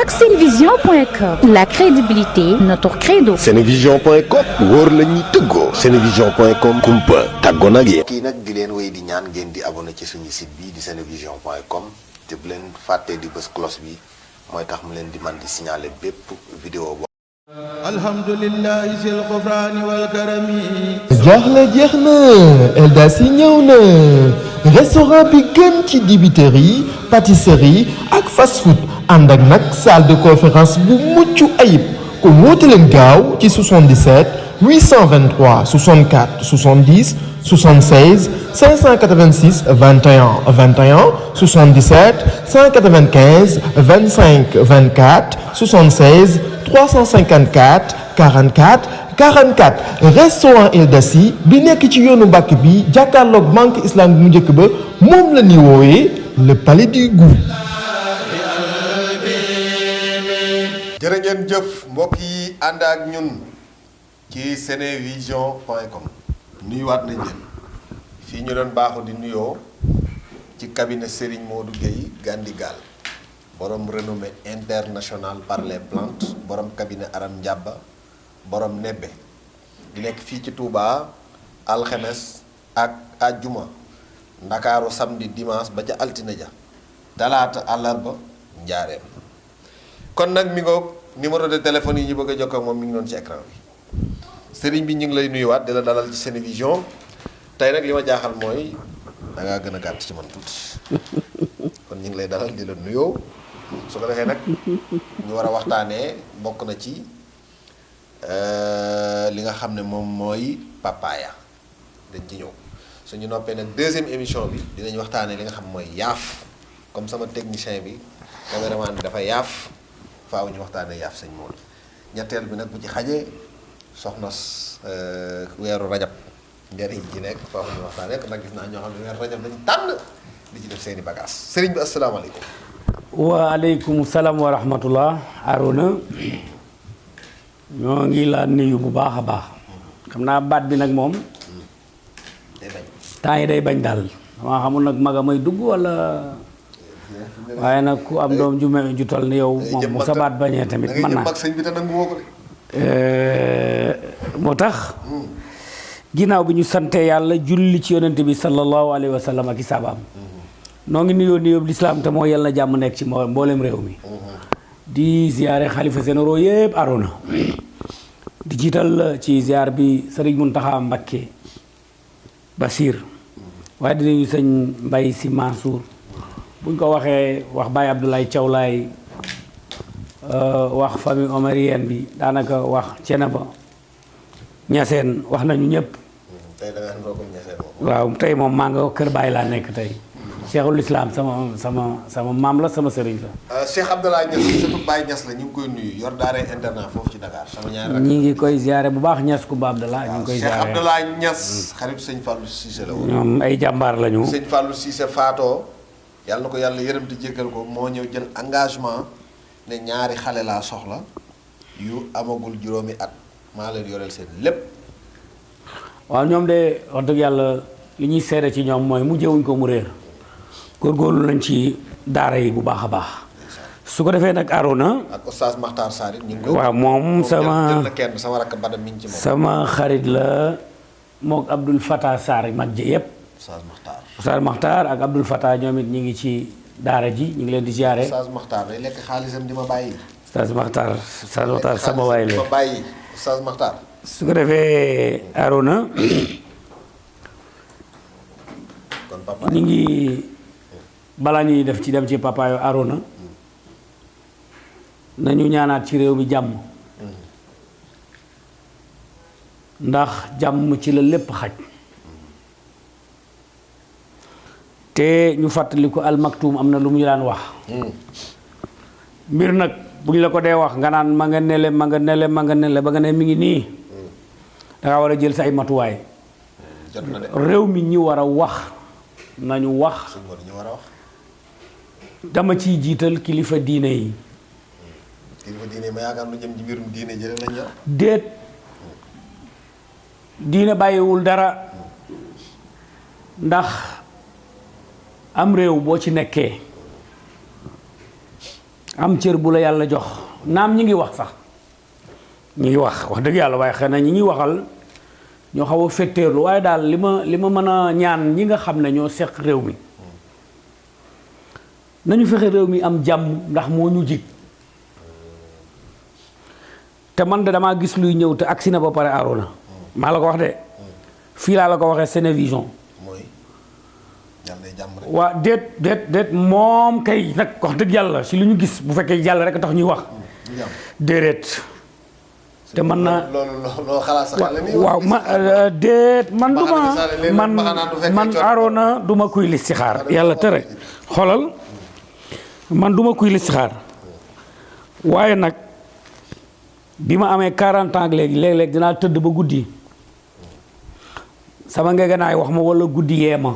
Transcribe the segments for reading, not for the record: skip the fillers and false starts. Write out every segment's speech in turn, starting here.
ak senevision.com. La crédibilité, notre credo. senevision.com wóor la ñuy tëggoo. senevision.com kumpa tàggoo nag yéen. kii nag di leen wéy di ñaan ngeen di abonné ci suñu site bi di senevision.com te bu leen fàttee di bës cloche bi mooy tax mu leen di man di signaler bépp vidéo boo. alhamdulillahi sil xufraani wal karami. jaaxle jeex na Eldas yi ñëw na restaurant bi gën ci dibiterie pâtisserie ak fast food ànd ak nag salle de conférence bu mucc ayib kon woote leen gaaw ci 77 823 64 70 76 586 21 21 77 195 25 24 76 354 44 44 restaurant Eldas yi bi nekk ci yoonu Mbàkke bi jàkkaarloog banque islamique mu njëkk ba moom la ñuy woowee le palais du goût. jërë ngeen jëf mbokk yi ànd ak ñun ci senevision.com nuyuwaat nañ leen fii ñu doon baaxu di nuyoo ci cabinet Serigne Modou Gueye Gandigal borom renommée internationale par les plantes borom cabinet Aram Ndiaba borom nebbe di nekk fii ci Touba alxemes ak àjjuma ndakaaru samedi dimanche ba ca altine ja talaata àllarba njaareem kon nag mi ngoog numéro de téléphone yi ñu bëgg a jokkoo ak moom mi ngi noonu ci écran bi sëriñ bi ñu ngi lay nuyuwaat di la dalal ci Senevision tey nag li ma jaaxal mooy da ngaa gën a gàtt ci man tuuti kon ñu ngi lay dalal di la nuyoo su ko defee nag ñu war a waxtaanee bokk na ci li nga xam ne moom mooy papaya dañ ci ñëw suñu noppee nag deuxième émission bi dinañ waxtaanee li nga xam mooy yaaf comme sama technicien bi caméraman bi dafa yaaf faaw ñu waxtaanee yaaf sëñ Maodo ñetteel bi nag bu ci xajee soxna weeru rajab njëriñ ji nekk faaw ñu waxtaanee nag gis naa ñoo xam ne weeru rajab dañ tànn di ci def seeni bagages sëriñ bi asalaamaaleykum. waaleykum salaam wa rahmatullah Arona ñoo ngi la nuyu bu baax a baax xam naa baat bi nag moom temps yi day bañ daal dama xamul nag maga may dugg wala waaye nag ku am doom ju toll ni yow moom bu sa baat bañee tamit mën naa moo tax ginnaaw bi ñu sante yàlla julli ci yonent bi sallallahu alayhi wa sallam ak i saabaam noo ngi nuyoo nuyoo lislaam te moo yàlla na jàmm nekk ci mboolem réew mi di ziyaare xalifa généraux yëpp Arona di jiital ci ziyaar bi sëriñ Muntaxa Mbakke Basir waaye di nuyu sëñ Mbay Si Mansour buñ ko waxee wax Baye Abdoulaye Thiaw Laay wax famille omarienne bi daanaka wax Ceneba Ñaseen wax nañu ñëpp waaw tey moom maa nga kër Baye laa nekk tey Cheikhul Islam sama maam la sama sëriñ la. Cheikh Abdoulaye Niass surtout Baye Niass la ñu ngi koy nuyu yor daara internat foofu ci Dakar sama ñaari ñi ngi koy ziare bu baax Niass Kumba Abdallah ñu ngi koy ziare Cheikh Abdoulaye Niass xarit sëñ Fallou Cissé la woon. ñoom ay jàmbaar lañu. sëñ Fallou Cissé faatoo yàlla na ko yàlla yërëm te jéggal ko moo ñëw jël engagement ne ñaari xale laa soxla yu amagul juróomi at maa leen yoreel seen lépp. waaw ñoom de wax dëgg yàlla li ñuy seede ci ñoom mooy mujjewuñ ko mu réer. góorgóorlu nañ ci daara yi bu baax a baax su ko defee nag Arona ak Oustaz Makhtar Sarr ñu ngi koy waaw moom sama kenn sama rakk Badam mi ngi ci moom sama xarit la mook Abdoul Fattah Sarr mag ji yëpp Oustaz Makhtar ak Abdoul Fattah ñoom it ñu ngi ci daara ji ñu ngi leen di ziare Oustaz Makhtar day lekk xaalisam di ma bàyyi Oustaz Makhtar sama waay la ma bàyyi Oustaz Makhtar su ko defee Arona ñu ngi balaa ñuy def ci dem ci papaayo Arona nañu ñaanaat ci réew mi jàmm ndax jàmm ci la lépp xaj te ñu fàttaliku almaktum am na lu mu ñu daan wax mbir nag bu ñu la ko dee wax nga naan ma nga nele ma nga nele ma nga nele ba nga ne mi ngi nii danga war a jël sa ay matuwaay réew mi ñi war a wax nañu wax dama ciy jiital kilifa diine yi. kilifa diine yi ma yaakaar lu jëm ci mbirum diine jële lañ yor. déet diine bàyyiwul dara ndax am réew boo ci nekkee am cër bu la yàlla jox naam ñi ngi wax sax ñi ngi wax dëgg yàlla waaye xëy na ñi ñuy waxal ñoo xaw a fetteerlu waaye daal li ma mën a ñaan ñi nga xam ne ñoo seq réew mi nañu fexe réew mi am jàmm ndax moo ñu jig te man de damaa gis luy ñëw te agsi na ba pare Arona maa la ko wax de fii laa la ko waxee Sénévision mooy yàlla jàmm rek. waa déet moom kay nag wax dëgg yàlla si lu ñu gis bu fekkee yàlla rek tax ñuy wax déedéet te man na loolu xalaat sax la waaw déet man man Arona du ma kuy listixaar yàlla tere xoolal man du ma kuy listixaar waaye nag bi ma amee 40 ans léeg-léeg dinaa tëdd ba guddi sama ngegenaay wax ma walla guddi yee ma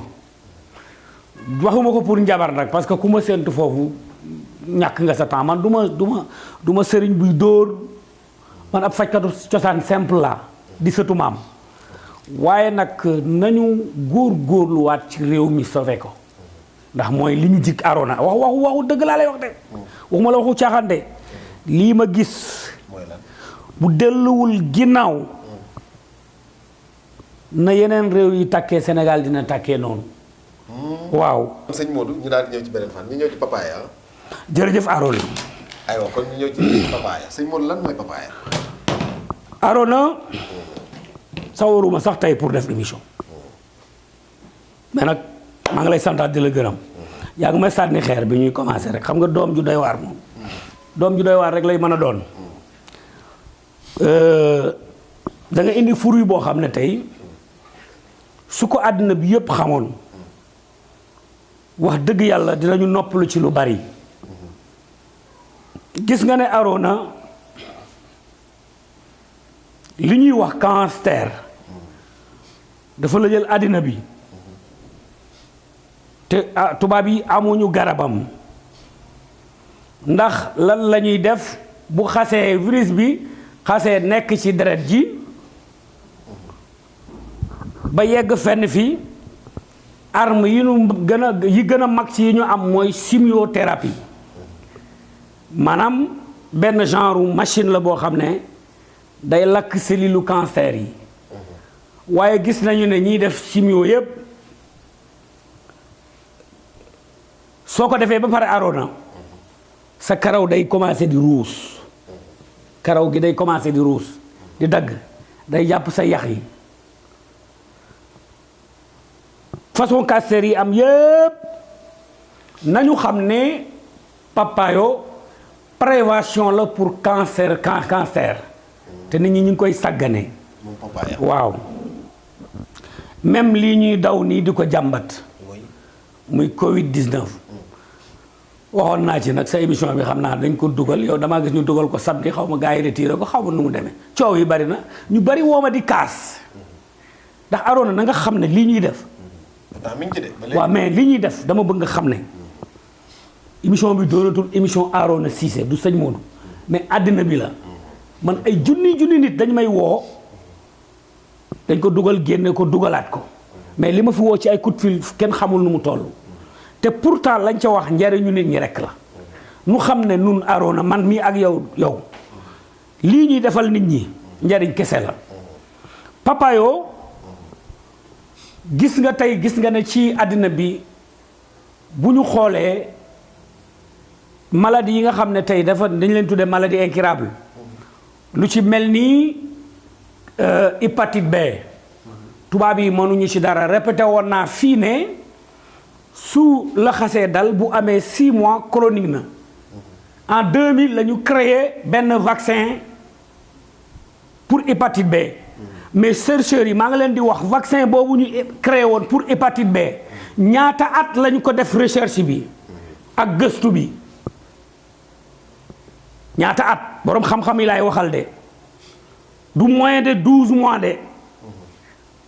waxuma ko pour njabar nag parce que ku ma séentu foofu ñàkk nga sa temps man du ma sëriñ buy dóor man ab fajkatu cosaan simple la di sëtu maam waaye nag nañu góorluwaat ci réew mi sauvé ko ndax mooy li ñu jig Arona waxu dëgg laa lay wax de waxuma la waxu caaxaan de lii ma gis bu delluwul ginnaaw na yeneen réew yi tàkkee Sénégal dina tàkkee noonu waaw. sëñ Modou ñu daal di ñëw ci beneen fan ñu ñëw ci papaaya. jërëjëf Arona. aywa kon ñu ñëw ci papaaya sëñ Modou lan mooy papaaya. Arona sawaruma sax tey pour def émission mais nag maa ngi lay santaat di la gërëm yaa ngi may sànni xeer bi ñuy commencé rek xam nga doom ju doy waar moom doom ju doy waar rek lay mën a doon da nga indi fruit boo xam ne tey su ko àddina bi yëpp xamoon wax dëgg yàlla dinañu noppalu ci lu bari gis nga ne Arona li ñuy wax cancer dafa la jël àddina bi te tubaab yi amuñu garabam ndax lan la ñuy def bu xasee virus bi xasee nekk ci deret ji ba yegg fenn fii arme yi gën a mag ci yi ñu am mooy chimiothérapie maanaam benn genre machine la boo xam ne day lakk cellule cancer yi waaye gis nañu ne ñiy def chimio yépp soo ko defee ba pare Arona sa karaw day commencé di ruus karaw gi day commencé di ruus di dagg day jàpp sa yax yi façon cancer yi am yépp nañu xam ne papayo prévention la pour cancer te nit ñi ñu ngi koy sàggane waaw même lii ñuy daw nii di ko jàmbat muy Covid-19 waxoon naa ci nag sa émission bi xam naa dañ ko dugal yow damaa gis ñu dugal ko samedi xaw ma gars yi retiré ko xaw ma nu mu demee coow yi bari na ñu bari woo ma di kaas ndax Arona na nga xam ne lii ñuy def waaw mais li ñuy def dama bëgg nga xam ne émission bi doonatul émission Arona Cissé du sëñ Modou mais àddina bi la man ay junni nit dañ may woo dañ ko dugal génne ko dugalaat ko mais li ma fi woo ci ay coup de fil kenn xamul nu mu toll te pourtant lañ ca wax njariñu nit ñi rek la nu xam ne nun Arona man mii ak yow lii ñuy defal nit ñi njariñ kese la papayo gis nga tey gis nga ne ci àddina bi bu ñu xoolee maladie yi nga xam ne tey dañ leen tuddee maladie incurable lu ci mel ni hépatite B tubaab yi mënuñu ci dara répété woon naa fii ne su la xasee dal bu amee 6 mois chronique na en 2000 la ñu créé benn vaccin pour hépatite B mais chercheurs yi maa ngi leen di wax vaccin boobu ñu créé woon pour hépatite B ñaata at lañu ko def recherche bi ak gëstu bi ñaata at boroom xam-xam yi laay waxal de du moins de 12 mois de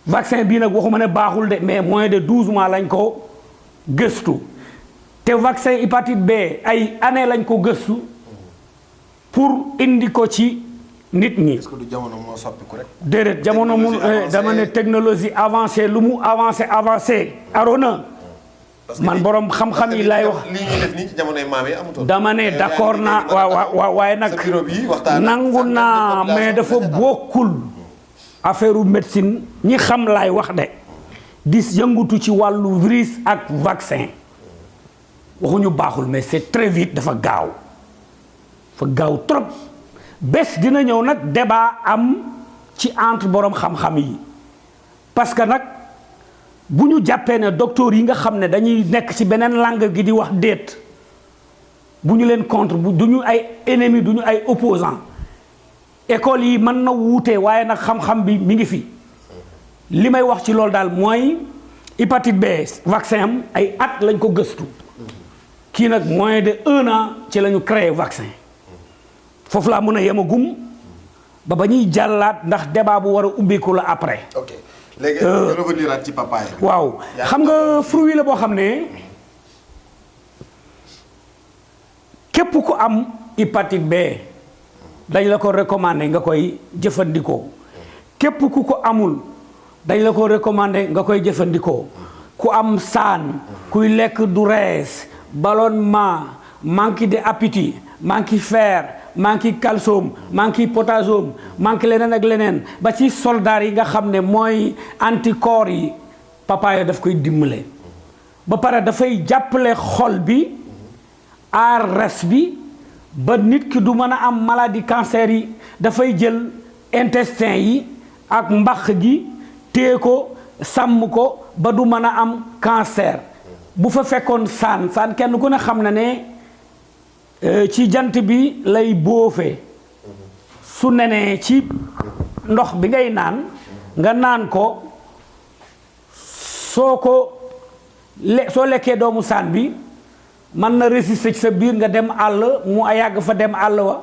vaccin bii nag waxuma ne baaxul de mais moins de 12 mois lañ ko gëstu te vaccin hépatite B ay année lañ ko gëstu pour indi ko ci nit ñi. est-ce que du jamono moo soppiku rek. déedéet jamono mu dama ne technologie avancée lu mu avancé Arona man borom xam-xam yi laay wax lii ñuy def nii ci jamonoy maam yi amutoon. dama ne d'accord naa waaw waaye nag nangu naa mais dafa bokkul affaire u médecine ñi xam laay wax de di yëngutu ci wàllu virus ak vaccin waxuñu baaxul mais c'est très vite dafa gaaw trop bés dina ñëw nag débat am ci entre borom xam-xam yi parce que nag bu ñu jàppee ne docteur yi nga xam ne dañuy nekk ci beneen langue gi di wax déet bu ñu leen contre du ñu ay ennemis du ñu ay opposants école yi mën na wuute waaye nag xam-xam bi mi ngi fi li may wax ci loolu daal mooy hépatite B vaccin am ay at lañ ko gëstu kii nag moins de 1 an ci la ñu créé vaccin foofu laa mën a yemagum ba ñuy jàllaat ndax débat bu war a ubbeeku la après. ok léegi ñu revenir ci papaye. waaw xam nga fruit la boo xam ne képp ku am hépatite B dañ la ko recommander nga koy jëfandikoo képp ku ko amul dañ la ko recommander nga koy jëfandikoo ku am saan kuy lekk du rees ballonnement manque d'appétit manque fer manque calcium manque potassium manque leneen ak leneen ba ci soldat yi nga xam ne mooy anticorps yi papaye daf koy dimbale ba pare dafay jàppale xol bi aar res bi ba nit ki du mën a am maladie cancer yi dafay jël intestin yi ak mbax gi téye ko sàmm ko ba du mën a am cancer bu fa fekkoon saan kenn ku ne xam na ne ci jant bi lay bóofee su nenee ci ndox bi ngay naan nga naan ko soo lekkee doomu saan bi mën na résister ci sa biir nga dem àll mu yàgg fa dem àll wa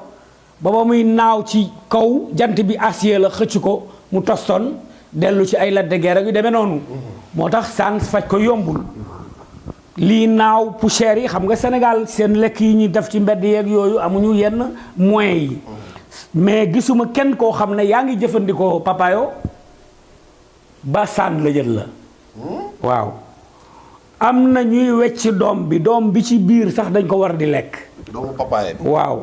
ba muy naaw ci kaw jant bi acier la xëcc ko mu toston dellu ci ay Lac de Guiers yu demee noonu moo tax saan faj ko yombul lii naaw poussière yi xam nga Sénégal seen lekk yi ñuy def ci mbedd yeeg yooyu amuñu yenn moyens yi mais gisuma kenn koo xam ne yaa ngi jëfandikoo papayo ba saan la jël la waaw am na ñuy wecc doom bi ci biir sax dañ ko war di lekk doomu papaye bi waaw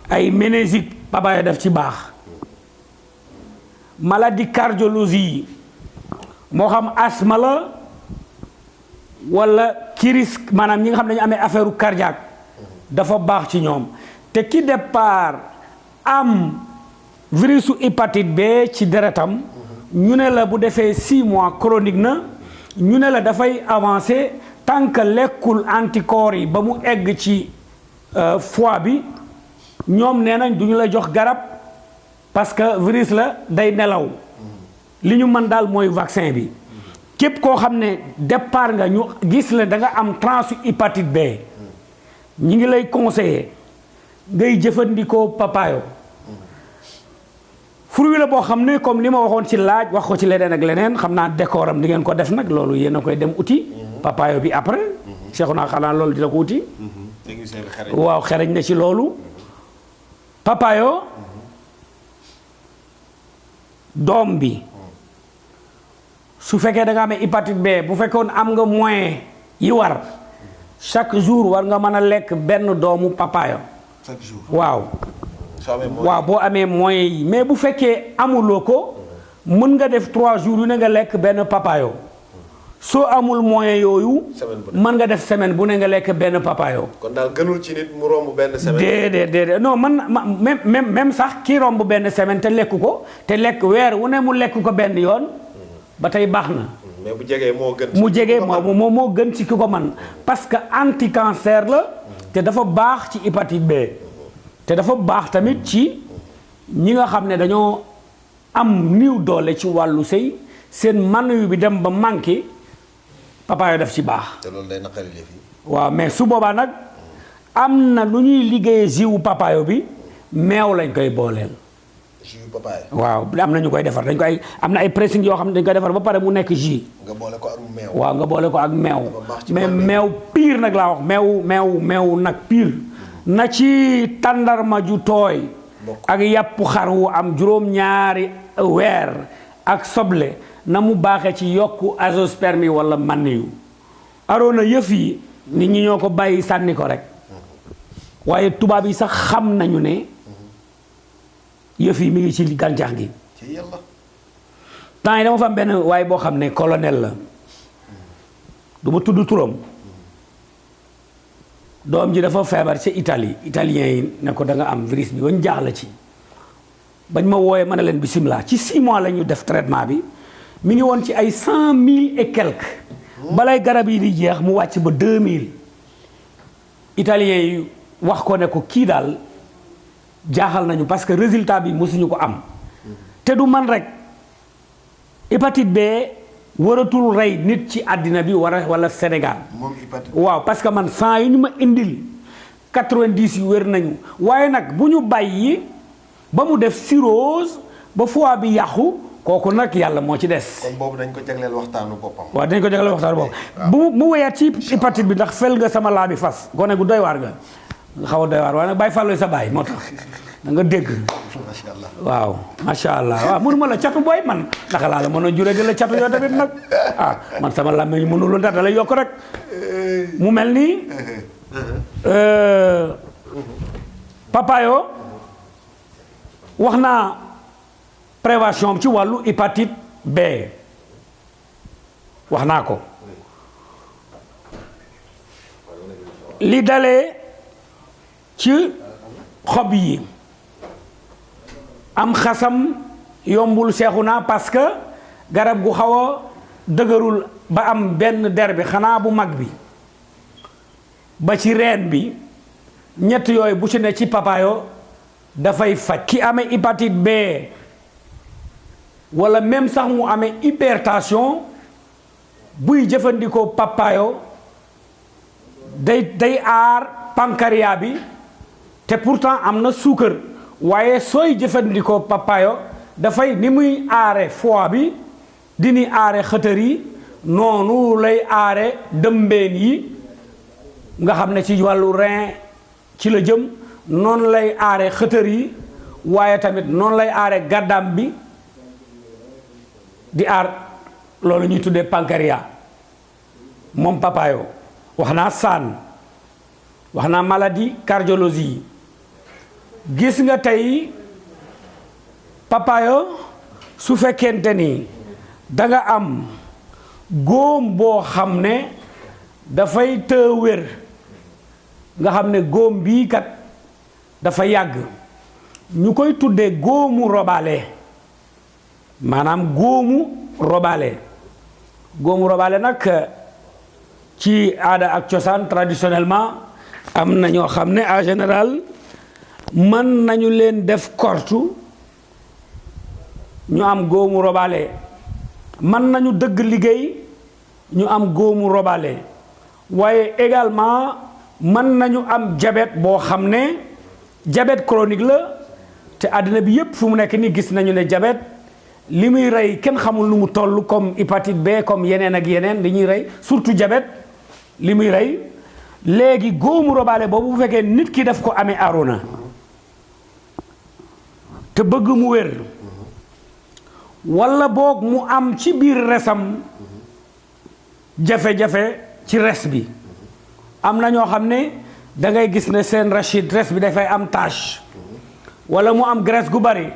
ay méningite papayo def ci baax maladie cardiologie yi moo xam asthme la wala kiris maanaam ñi nga xam ne dañu amee affaire cardiaque dafa baax ci ñoom te ki départ am virusu hépatite B ci deretam ñu ne la bu defee 6 mois chronique na ñu ne la dafay avancer tant que lekkul anticorps yi ba mu egg ci foie bi ñoom nee nañ du ñu la jox garab parce que virus la day nelaw li ñu mën daal mooy vaccin bi képp koo xam ne départ nga ñu gis la da nga am transu hépatite B ñi ngi lay conseiller ngay jëfandikoo papayo fruit la boo xam ne comme li ma waxoon ci laaj wax ko ci leneen ak leneen xam naa décor am di ngeen ko def nag loolu yéen a koy dem uti papayo bi après Cheikhouna xanaa loolu dina ko uti waaw xereñ na ci loolu papayo doom bi su fekkee da nga amee hépatite B bu fekkoon am nga moyen yi war chaque jour war nga mën a lekk benn doomu papayo chaque jour waaw boo amee moyen yi mais bu fekkee amuloo ko mën nga def 3 jours yu ne nga lekk benn papayo soo amul moyen yooyu mën nga def semaine bu ne nga lekk benn papayo kon daal gënul ci nit mu romb benn semaine déedéet non même sax kii romb benn semaine te lekk ko te lekk weer wu ne mu lekk ko benn yoon ba tey baax na mais bu jegee moo gën mu jegee moo gën ci ki ko man parce que anti cancer la te dafa baax ci hépatite B te dafa baax tamit ci ñi nga xam ne dañoo am niw doole ci wàllu sëy seen manu bi dem ba manqué papayo def ci baax te loolu day naqari fi waaw mais su boobaa nag am na lu ñuy liggéeyee jiwu papayo bi meew lañ koy booleel jus papaye waaw am na ñu koy defar dañ koy am na ay pressing yoo xam ne dañ koy defar ba pare mu nekk jus nga boole ko ak meew waaw nga boole ko ak meew mais meew pire nag laa wax meew nag pire na ci tàndarma ju tooy ak yàpp xar wu am juróom-ñaari weer ak soble na mu baaxee ci yokku azoospermie wala maniyu Arona yëf yi nit ñi ñoo ko bàyyi sànni ko rek waaye tubaab yi sax xam nañu ne yëf yi mi ngi ci gàncax gi. ci yàlla. temps yi dama fa am benn waaye boo xam ne colonel la du ma tudd turam doom ji dafa feebar ci Italie italien yi ne ko da nga am virus bi bañ jaaxle ci bañ ma wooyee ma ne leen bisimilah ci 6 mois la ñu def traitement bi mi ngi woon ci ay 100 000 et quelques balay garab yi di jeex mu wàcc ba 2000 italien yi wax ko ne ko kii daal jaaxal nañu parce que résultat bi mosuñu ko am te du man rek hépatite B waratul rey nit ci àddina bi wala Sénégal. moom hépatite. waaw parce que man 100 yu ñu ma indil 90 yu wér nañu waaye nag bu ñu bàyyi ba mu def cirrhose ba foie bi yàqu kooku nag yàlla moo ci des. kon boobu dañ ko jagleel waxtaanu boppam. waaw dañ ko jagleel waxtaanu boppam. bu mu weyaat ci hépatite bi ndax fel nga sama laa bi fas gone gu doy waar nga xaw a doy waar waaye nag bàyyi fàllu sa bàyyi moo tax da nga dégg. macha allah waaw macha allah waaw mënuma la catu booy man naka laa la mën a juree di la catu yoo tamit nag ah man sama làmmiñ mënul dara da lay yokk rek mu mel ni papayo wax naa prévention ci wàllu hépatite B wax naa ko li dalee ci xob yi am xasam yombul seexu naa parce que garab gu xaw a dëgërul ba am benn der bi xanaa bu mag bi ba ci reen bi ñett yooyu bu ci ne ci papayo dafay faj ki amee hépatite B wala même sax mu amee hypertension buy jëfandikoo papayo day aar pancréas bi te pourtant am na suukar waaye sooy jëfandikoo papayo dafay ni muy aare foie bi di ni aare xëtër yi noonu lay aare dëmbeen yi nga xam ne ci wàllu rein ci la jëm noonu lay aare xëtër yi waaye tamit noonu lay aare gàddaam bi di aar loolu ñuy tuddee pancréas moom papayo wax naa saan wax naa maladie cardiologie yi gis nga tey papayo su fekkente ni da nga am góom boo xam ne dafay të wér nga xam ne góom bii kat dafa yàgg ñu koy tuddee góomu robale maanaam góomu robale nag ci aada ak cosaan traditionnellement am na ñoo xam ne en général mën nañu leen def kortu ñu am góomu robale mën nañu dëgg liggéey ñu am góomu robale waaye également mën nañu am diabète boo xam ne diabète chronique la te àddina bi yépp fu mu nekk ni gis nañu ne diabète li muy rey kenn xamul nu mu toll comme hépatite B comme yeneen ak yeneen li ñuy rey surtout diabète li muy rey léegi góomu robale boobu bu fekkee nit ki daf ko amee Arona te bëgg mu wér walla boog mu am ci biir resam jafe-jafe ci res bi am na ñoo xam ne da ngay gis ne seen rachid res bi dafay am tache walla mu am graisse gu bari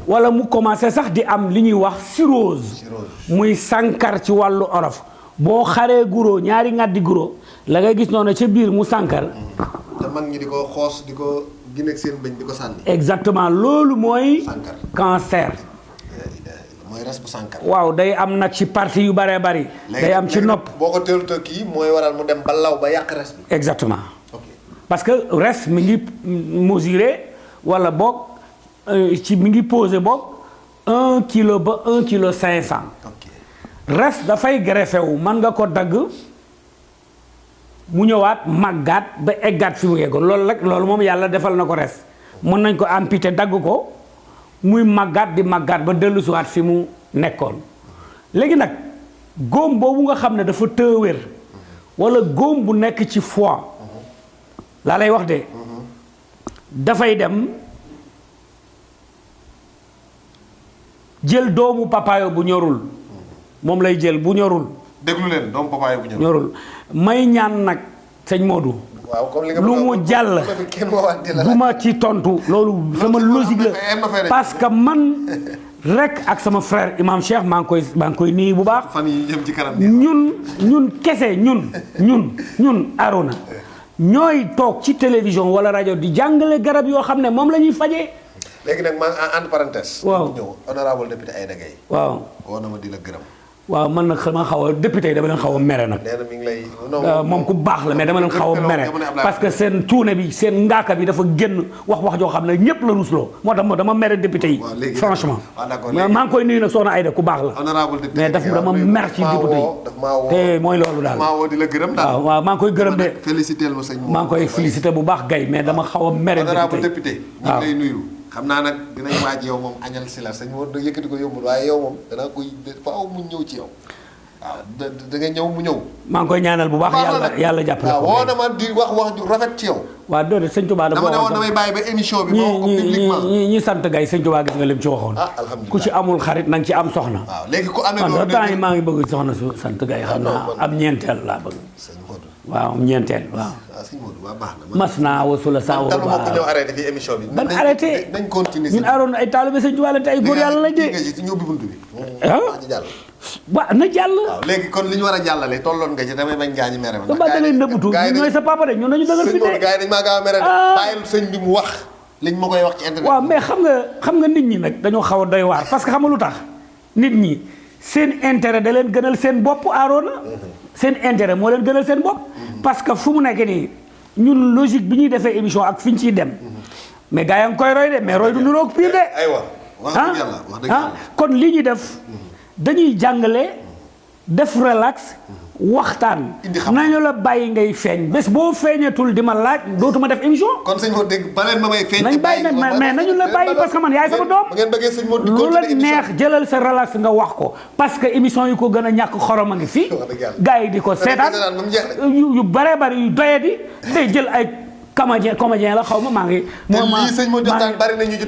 walla mu commencé sax di am li ñuy wax cirrhose muy sànkar ci wàllu olof boo xaree guro ñaari ngàddi guro la ngay gis noonu ca biir mu sànkar te mag ñi di ko xoos di ko gineeg seen bëñ di ko sànni. exactement loolu mooy cancer mooy res bu sànkar. waaw day am nag ci partie yu bëree bëri day am ci nopp boo ko teelut a kii mooy waral mu dem ba law ba yàq res bi. exactement parce que res mi ngi mesuré wala boog ci mi ngi posé boog 1 kilo ba 1 kilo 500 res dafay greffé wu mën nga ko dagg mu ñëwaat màggaat ba eggaat fi mu yeggoon loolu rek loolu moom yàlla defal na ko res mën nañ ko amputé dagg ko muy màggaat di màggaat ba dellusiwaat fi mu nekkoon léegi nag góom boobu nga xam ne dafa tëwér wala góom bu nekk ci foie laa lay wax de dafay dem jël doomu papayo bu ñorul moom lay jël bu ñorul déglu leen doomu papaay bu ñorul. ñorul may ñaan nag sëñ Modou. waaw comme li nga lu mu jàll du ma ci tontu loolu sama logique la parce que man rek ak sama frère imam Cheikh maa ngi koy nii bu baax. fan yi jëm ci kanam ñun kese ñun Arona ñooy toog ci télévision wala rajo di jàngale garab yoo xam ne moom la ñuy fajee. léegi nag maa entre parenthèse. waaw ñëw honorable député Aïda Gaye. waaw woo na ma di la gërëm. waaw man nag ma xaw a député yi dama leen xaw a mere nag. nee na mi ngi lay. moom ku baax la mais dama leen xaw a mere parce que seen tuune bi seen ngaaka bi dafa génn wax joo xam ne ñëpp la rusloo moo tax dama mere député yi. franchement maa ngi koy nuyu nag soxna Aïda ku baax la. honorable député mais dama mer ci député yi te mooy loolu daal. maa woo di la gërëm daal. waaw maa ngi koy gërëm de. félicité ma sëñ maa ngi koy félicité bu baax gay mais dama xaw a mere honorable député ñu ngi lay nuyu. xam naa nag dinañ waaj yow moom añal si la sëñ Modou yëkkati ko yombul waaye yow moom danaa koy faaw mu ñëw ci yow. waaw da nga ñëw mu ñëw. maa ngi koy ñaanal bu baax yàlla jàppale ko. waaw woo na ma di wax ju rafet ci yow. waaw doole sëñ Touba dama ne woon damay bàyyi ba émission bi. moo ko publiquement ñi sant gay sëñ Touba gis nga lim ci waxoon. alhamdulilah ku ci amul xarit na nga ci am soxna. waaw léegi ku amee loolu man temps yi maa ngi bëgg soxna su sant gay xam naa am ñeenteel laa bëgg. sëñ Modou. waaw am ñeenteel waaw. sëñ Modou waaw baax na. mas naa wasula saa wala man ko ñëw arrêté fii émission bi. ban arrêté nañ continuer ñun aaroon ay taalibe sëñ Touba la te ay góor yàlla lañ de. ñu ubbi buntu bi. waaw na jàll. waaw léegi kon li ñu war a jàllale tolloon nga ci damay bañ gaañu mere ma. ba da ngay nëbbatu ñooy sa papa de ñun dañu dëgër fi de. gars yi dañ maa gaaw a mere de. bàyyil sëñ bi mu wax liñ ma koy wax ci internet. waaw mais xam nga nit ñi nag dañoo xaw a doy waar parce que xam nga lu tax nit ñi seen intérêt da leen gënal seen bopp Arona. seen intérêt moo leen gënal seen bopp. parce que fu mu nekk nii ñun logique bi ñuy defee émission ak fi ñu ciy dem mais gars yaa ngi koy roy de mais roy du niroog pire de. aywa wax dëgg yàlla wax dëgg yàlla kon li ñuy def dañuy jàngale def relax waxtaan. nañu la bàyyi ngay feeñ bés boo feeñatul di ma laaj dootuma def émission. kon sëñ Modou dégg ba leen ma may feeñ. nañ bàyyi nag mais nañu la bàyyi parce que man yaay sama doom. bu ngeen bëggee sëñ Modou lu la neex jëlal sa relax nga wax ko parce que émission yi ko gën a ñàkk xorom a ngi fii. gars yi di ko seetaan yu bare bari yu doye di day jël ay. comédien la xaw ma maa ngi.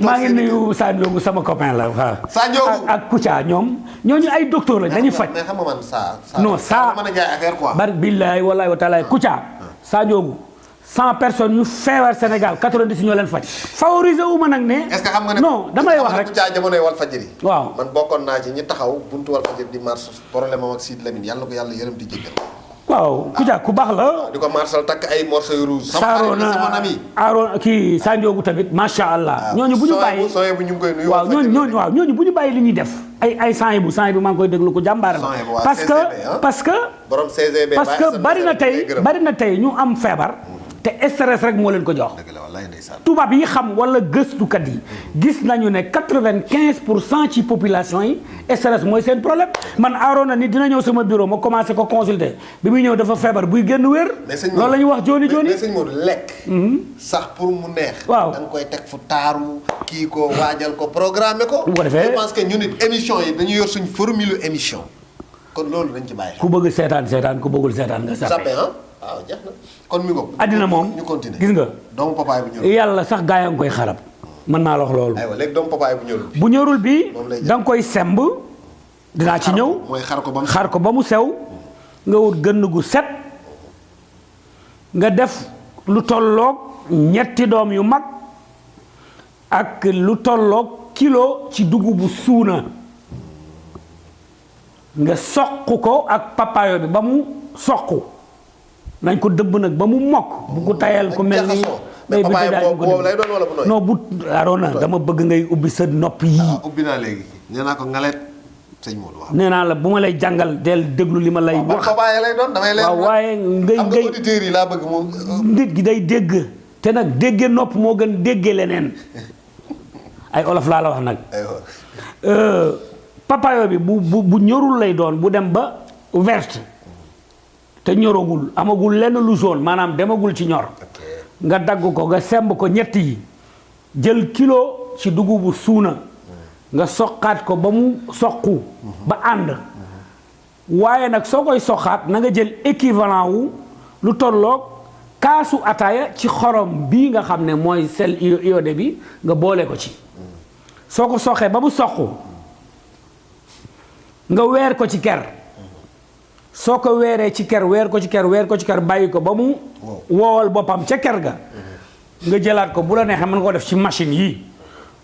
maa ngi nuyu Sa Ndiogou sama copain la waaw. Sa Ndiogou ak Kouthia ñooñu ay docteur la dañuy faj. mais xam nga man non Sa mën a jaay affaire quoi. bari billaay wallaay wa taalaay Kouthia. Sa Ndiogou 100 personnes yu feebar Sénégal 90 ñoo leen faj. favoriser wu ma nag ne. est-ce que xam nga ne non damay wax rek Kouthia jamonoy Walfadjri. waaw man bokkoon naa ci ñi taxaw buntu Walfadjri di mars problème am ak Sidy Lamine yàlla ko yàlla yërëm di jéggal. waaw Kouthia ku baax la. di ko marsal takk ay morceaux yu rouge. Aaron kii Sa Ndiogou tamit macha allah. ñooñu bu ñu bàyyi sooy bu ñu ngi koy nuyu. waaw ñooñu bu ñu bàyyi li ñuy def. ay sang bu maa ngi koy déglu ko jàmbaar la. parce que borom CGB parce que bari na tey ñu am feebar. te stress rek moo leen ko jox. tubaab yi xam wala gëstukat yi. gis nañu ne 95% ci population yi stress mooy seen problème man Arona ni dina ñëw sama bureau ma commencé ko consulter bi muy ñëw dafa feebar buy génn wér. loolu la ñuy wax jooni mais sëñ Modou lekk. sax pour mu neex. waaw da nga koy teg fu taaru kii ko waajal ko programmer ko. bu ko defee je pense que ñun it émission yi dañu yor suñ formule émission kon loolu dañ ci bàyyi. ku bëgg seetaan ku bëggul seetaan nga sappe waaw jeex na kon mi ko. addina moom ñu continuer gis nga. doomu papaay bu ñorul. yàlla sax gaa yaa ngi koy xarab. mën naa la wax loolu. aywa léegi doomu papaay bu ñorul. bu ñorul bi da nga koy semb. dinaa ci ñëw mooy xar ko ba mu sew. nga wut gënn gu set. nga def lu tolloog ñetti doom yu mag. ak lu tolloog kilo ci dugubu suuna. nga soq ko ak papayo bi ba mu soq. nañ ko dëbb nag ba mu mokk. bu ko tayal ko mel ni. mais papaay boobu lay doon wala bu nooy. non bu Arona dama bëgg ngay ubbi sa nopp yii. ubbi naa léegi nee naa ko ngalet sëñ Modou wax. nee naa la bu ma lay jàngal del déglu li ma lay wax. papaay lay doon damay leer. waaw waaye ngay auditeurs yi laa bëgg moom. nit gi day dégg. te nag déggee nopp moo gën déggee leneen. ay olof laa la wax nag. papayo bi bu ñorul lay doon bu dem ba verte. te ñoragul amagul lenn lu jaune maanaam demagul ci ñor. nga dagg ko nga semb ko ñett yi jël kilo ci dugubu suuna. nga soqaat ko ba mu soqu. ba ànd. waaye nag soo koy soqaat na nga jël équivalent wu lu tolloog kaasu ataaya ci xorom bii nga xam ne mooy sel iodé bi nga boole ko ci. soo ko soqee ba mu soqu nga weer ko ci ker. soo ko weeree ci ker weer ko ci ker bàyyi ko ba mu woowal boppam ca ker ga nga jëlaat ko bu la neexee mën nga ko def ci machine yi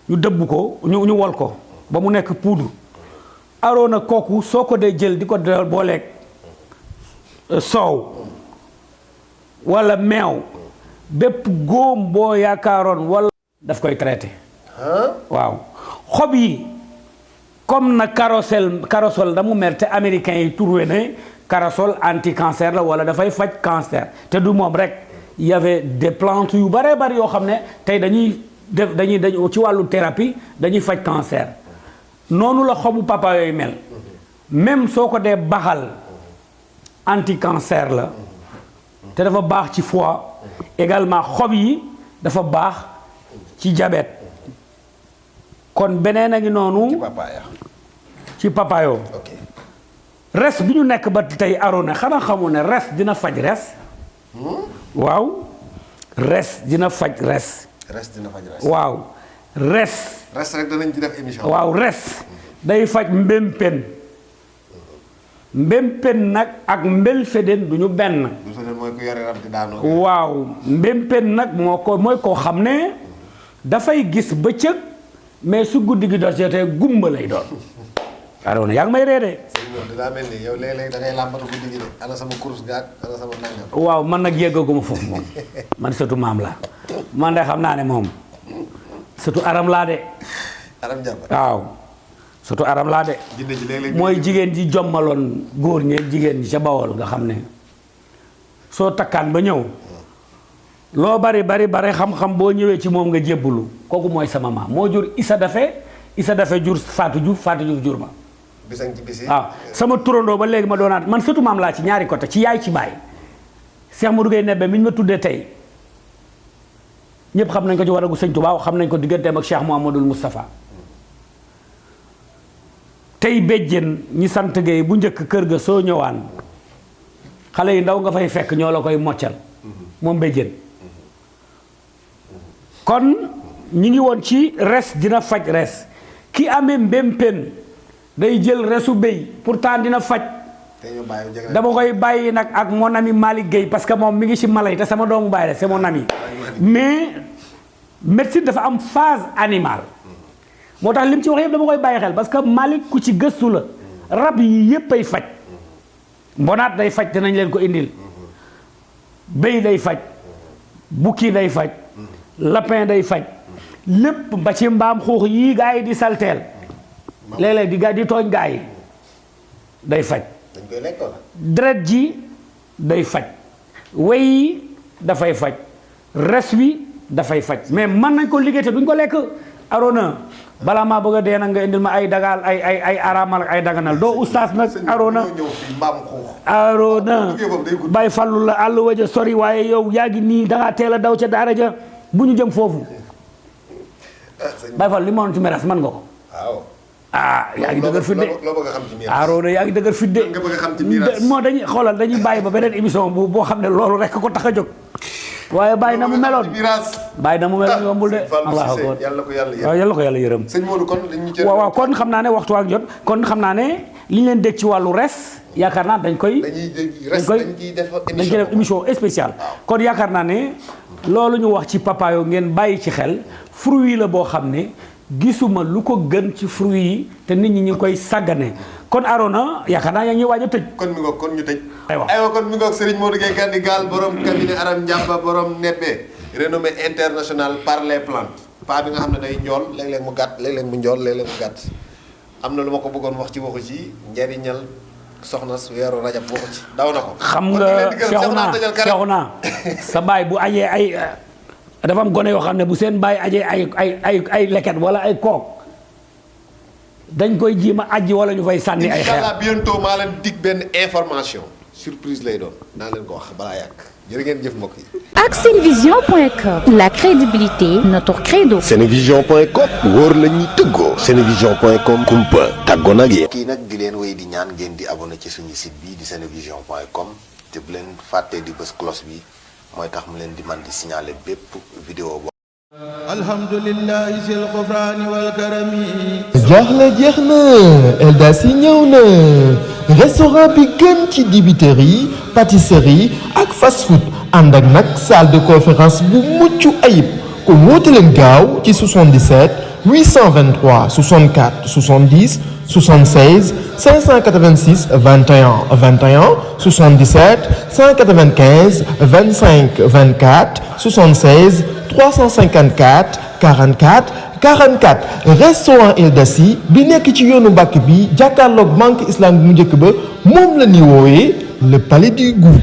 ñu dëbb ko ñu wol ko ba mu nekk poudre Arona kooku soo ko dee jël di ko dee booleeg soow wala meew bépp góom boo yaakaaroon wala daf koy traité waaw xob yi comme na corossol da mu mer te américains yi trouvé ne corossol anti cancer la wala dafay faj cancer te du moom rek y avait des plantes yu bare bari yoo xam ne tey dañuy ci wàllu thérapie dañuy faj cancer noonu la xobu papa yooyu mel même soo ko dee baxal anti cancer la te dafa baax ci foie également xob yi dafa baax ci diabète kon beneen a ngi noonu ci papayo res bi ñu nekk ba tey Arona xanaa xamoo ne res dina faj res waaw res dina faj res waaw res rek danañ ci def émission waaw res day faj mbémpen nag ak mbelfeden du ñu benn mooy ko yore rab di daanoo waaw mbémpen nag mooy koo xam ne dafay gis bëccëg mais su guddi gi doon jotee gumba lay doon Arona yaa ngi may reede daa mel ni yow léeg-léeg da ngay làmbatu guddi gi de ana sama course gaag ana sama nangam waaw man nag yeggaguma foofu moom man surtout maam la man de xam naa ne moom surtout aram laa de aram jàpp waaw surtout aram laa de mooy jigéen ji jommaloon góor ñeeg jigéen ji ca Bawol nga xam ne soo takkaan ba ñëw loo bari xam-xam boo ñëwee ci moom nga jébbulu kooku mooy sama maam moo jur Issa Dafe jur Fatou Diouf jur ma waaw sama turandoo ba léegi ma doonaat man surtout maam laa ci ñaari côté ci yaay ci baay Cheikh Modou Gueye Nebbe mi ñu ma tuddee tey ñëpp xam nañ ko ci waragu Sëñ Tuubaa xam nañ ko digganteem ak Cheikh Mouhamadoul Moustapha tey béjjén ñi sant Gueye bu njëkk kër ga soo ñëwaan xale yi ndaw nga fay fekk ñoo la koy moccal moom béjjén kon ñi ngi woon ci res dina faj res ki amee mbémpen day jël resu béy pourtant dina faj dama koy bàyyi nag ak mon ami Malick Gueye parce que moom mi ngi ci mala yi te sama doomu bàyyi la c'est mon ami mais médecine dafa am phase animale moo tax li mu ci wax yëpp dama koy bàyyi xel parce que Malick ku ci gëstu la rab yi yëpp ay faj mbonaat day faj dinañ leen ko indil béy day faj bukki day faj lapin day faj lépp ba ci mbaam xuux yii gaa yi di salteel léeg-léeg di tooñ gaa yi day faj deret ji day faj wey yi dafay faj res wi dafay faj mais mën nañ ko liggéey te duñ ko lekk Arona balaa maa bëgg a dee nag nga indil ma ay dagaal ay araamal ay daganal doo ustaas nag Arona bay fallu la àll waja sori waaye yow yaa ngi nii dangaa teel a daw ca daara ja bu ñu jëm foofu bay fall li ma woon ci meras man nga ko yaa ngi dëgër fit de Arona yaa ngi dëgër fit de moo dañuy xoolal dañuy bàyyi ba beneen émission boo xam ne loolu rek ko tax a jóg waaye bàyyi na mu meloon yombul de Allah ko yàlla ko yàlla yërëm waaw kon xam naa ne waxtu ak jot kon xam naa ne li ñu leen dégg ci wàllu res yaakaar naa dañ koy def émission spéciale kon yaakaar naa ne loolu ñu wax ci papayo ngeen bàyyi ci xel fruit la boo xam ne gisuma lu ko gën ci fruit yi te nit ñi ñu koy sàggane kon Arona yaakaar naa yaa ngi waaj a tëj. kon mi ngoog kon ñu tëj. aywa kon mi ngoog Serigne Modou Gueye Gandigal borom cabinet Aram Ndiamba borom Nebbe renommé international par les plantes paa bi nga xam ne day njool léeg-léeg mu gàtt léeg-léeg mu njool léeg-léeg mu gàtt am na lu ma ko bëggoon wax ci waxu ci njariñal soxna weeru rajab waxu ci daw na ko. xam nga Cheikhouna sa baay bu ajee ay dafa am gone yoo xam ne bu seen baay ajee ay leket wala ay kook dañ koy jiima ajji wala ñu fay sànni ay xeer. inchallah bientôt maa leen dig benn information surprise lay doon naa leen ko wax balaa yàgg jërë ngeen jëf mbokk yi. ak Senevision.com la crédibilité notre credo. Senevision.com wóor la ñuy tëggoo. Senevision.com kumpa tàggoo nag yéen. kii nag di leen wéy di ñaan ngeen di abonné ci suñu site bi di Senevision.com te bu leen fàttee di bës cloche bi mooy tax mu leen di man di signaler bépp vidéo alhamdulillahi sil ghufrani wal karami. jaaxle jeex na Eldas yi ñëw na restaurant bi gën ci dibiterie pâtisserie ak fast food ànd ak nag salle de conférence bu mucc ayib kon woote leen gaaw ci 77 823 64 70 76 586 21 21 77 195 25 24 76 354 44 44 restaurant Eldas yi bi nekk ci yoonu Mbàkke bi jàkkaarloog banque islamique mu njëkk ba moom la ñuy woowee le palais du goût.